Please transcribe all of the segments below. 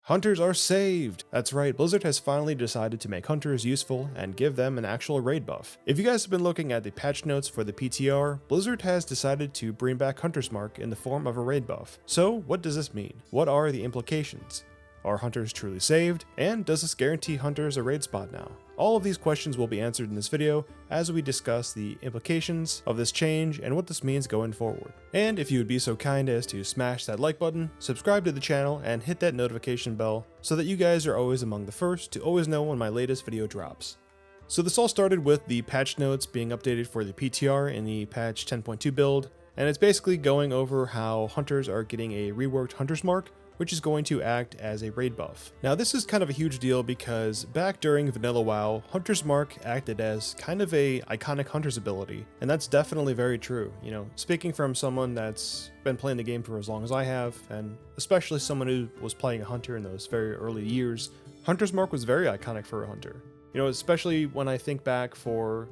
Hunters are saved! That's right, Blizzard has finally decided to make hunters useful and give them an actual raid buff. If you guys have been looking at the patch notes for the PTR, Blizzard has decided to bring back Hunter's Mark in the form of a raid buff. So what does this mean? What are the implications? Are hunters truly saved? And does this guarantee hunters a raid spot now? All of these questions will be answered in this video as we discuss the implications of this change and what this means going forward. And if you would be so kind as to smash that like button, subscribe to the channel, and hit that notification bell so that you guys are always among the first to always know when my latest video drops. So this all started with the patch notes being updated for the PTR in the patch 10.2 build, and it's basically going over how hunters are getting a reworked Hunter's Mark, which is going to act as a raid buff. Now this is kind of a huge deal because back during Vanilla WoW, Hunter's Mark acted as kind of a iconic hunter's ability, and that's definitely very true. You know, speaking from someone that's been playing the game for as long as I have, and especially someone who was playing a hunter in those very early years, Hunter's Mark was very iconic for a hunter. You know, especially when I think back for,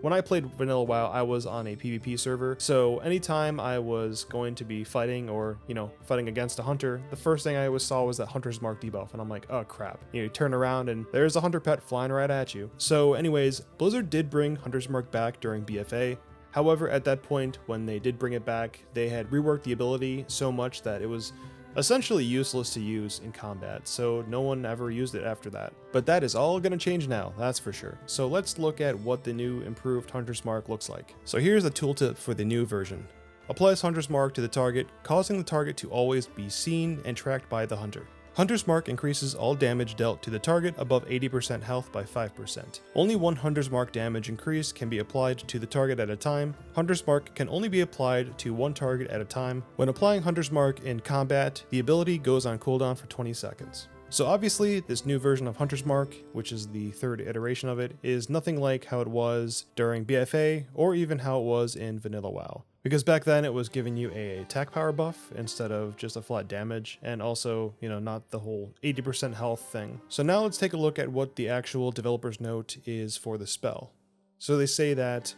when I played Vanilla WoW, I was on a PvP server, so anytime I was going to be fighting or, fighting against a hunter, the first thing I always saw was that Hunter's Mark debuff, and I'm like, oh crap. You turn around and there's a hunter pet flying right at you. So anyways, Blizzard did bring Hunter's Mark back during BFA. However, at that point, when they did bring it back, they had reworked the ability so much that it was essentially useless to use in combat, so no one ever used it after that. But that is all gonna change now, that's for sure. So let's look at what the new improved Hunter's Mark looks like. So here's the tooltip for the new version. Applies Hunter's Mark to the target, causing the target to always be seen and tracked by the hunter. Hunter's Mark increases all damage dealt to the target above 80% health by 5%. Only one Hunter's Mark damage increase can be applied to the target at a time. Hunter's Mark can only be applied to one target at a time. When applying Hunter's Mark in combat, the ability goes on cooldown for 20 seconds. So obviously, this new version of Hunter's Mark, which is the third iteration of it, is nothing like how it was during BFA or even how it was in Vanilla WoW. Because back then it was giving you a attack power buff instead of just a flat damage, and also, not the whole 80% health thing. So now let's take a look at what the actual developer's note is for the spell. So they say that,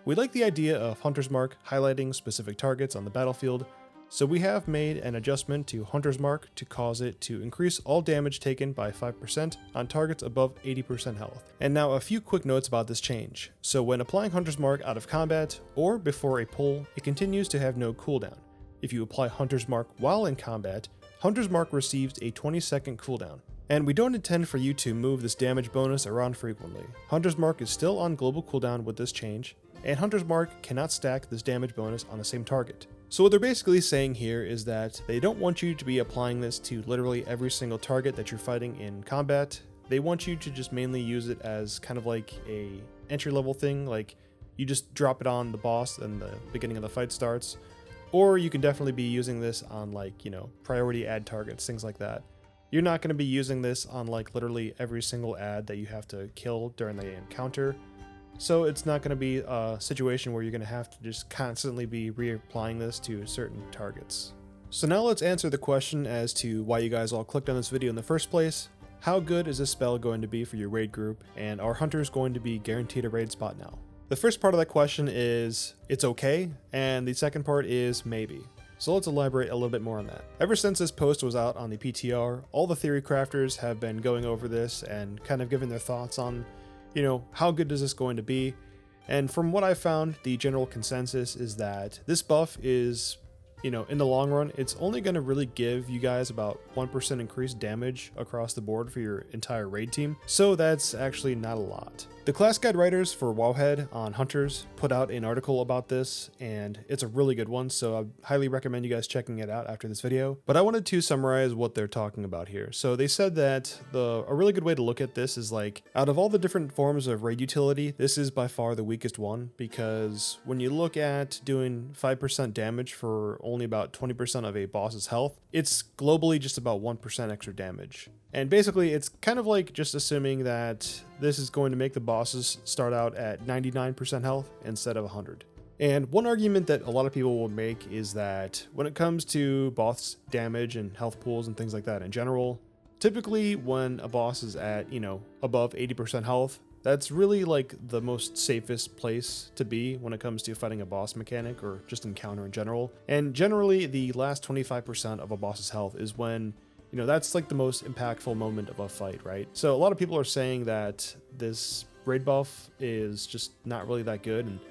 we like the idea of Hunter's Mark highlighting specific targets on the battlefield, so we have made an adjustment to Hunter's Mark to cause it to increase all damage taken by 5% on targets above 80% health. And now a few quick notes about this change. So when applying Hunter's Mark out of combat or before a pull, it continues to have no cooldown. If you apply Hunter's Mark while in combat, Hunter's Mark receives a 20-second cooldown. And we don't intend for you to move this damage bonus around frequently. Hunter's Mark is still on global cooldown with this change, and Hunter's Mark cannot stack this damage bonus on the same target. So what they're basically saying here is that they don't want you to be applying this to literally every single target that you're fighting in combat. They want you to just mainly use it as kind of like a entry-level thing, like you just drop it on the boss and the beginning of the fight starts. Or you can definitely be using this on priority ad targets, things like that. You're not going to be using this on literally every single ad that you have to kill during the encounter. So it's not going to be a situation where you're going to have to just constantly be reapplying this to certain targets. So now let's answer the question as to why you guys all clicked on this video in the first place. How good is this spell going to be for your raid group, and are hunters going to be guaranteed a raid spot now? The first part of that question is, it's okay, and the second part is maybe. So let's elaborate a little bit more on that. Ever since this post was out on the PTR, all the theory crafters have been going over this and kind of giving their thoughts on how good is this going to be? And from what I found, the general consensus is that this buff is, in the long run, it's only going to really give you guys about 1% increased damage across the board for your entire raid team. So that's actually not a lot. The class guide writers for Wowhead on Hunters put out an article about this, and it's a really good one, so I highly recommend you guys checking it out after this video. But I wanted to summarize what they're talking about here. So they said that a really good way to look at this is out of all the different forms of raid utility, this is by far the weakest one, because when you look at doing 5% damage for only about 20% of a boss's health, it's globally just about 1% extra damage. And basically, it's kind of like just assuming that this is going to make the bosses start out at 99% health instead of 100. And one argument that a lot of people will make is that when it comes to boss damage and health pools and things like that in general, typically when a boss is at, above 80% health, that's really the most safest place to be when it comes to fighting a boss mechanic or just encounter in general. And generally, the last 25% of a boss's health is when You know, that's like the most impactful moment of a fight, right? So a lot of people are saying that this raid buff is just not really that good, and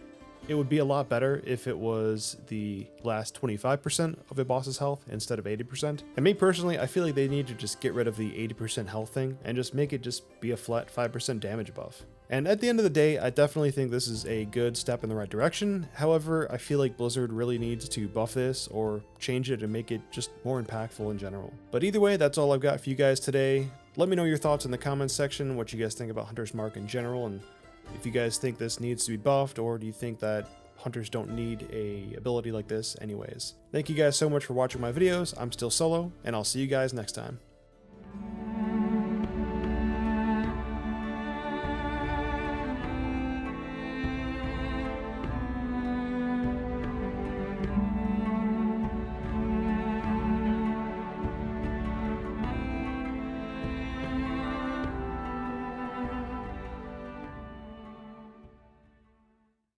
it would be a lot better if it was the last 25% of a boss's health instead of 80%. And me personally, I feel like they need to just get rid of the 80% health thing and just make it just be a flat 5% damage buff. And at the end of the day, I definitely think this is a good step in the right direction. However, I feel like Blizzard really needs to buff this or change it and make it just more impactful in general. But either way, that's all I've got for you guys today. Let me know your thoughts in the comments section, what you guys think about Hunter's Mark in general, and if you guys think this needs to be buffed, or do you think that hunters don't need a ability like this anyways. Thank you guys so much for watching my videos. I'm still Solo, and I'll see you guys next time.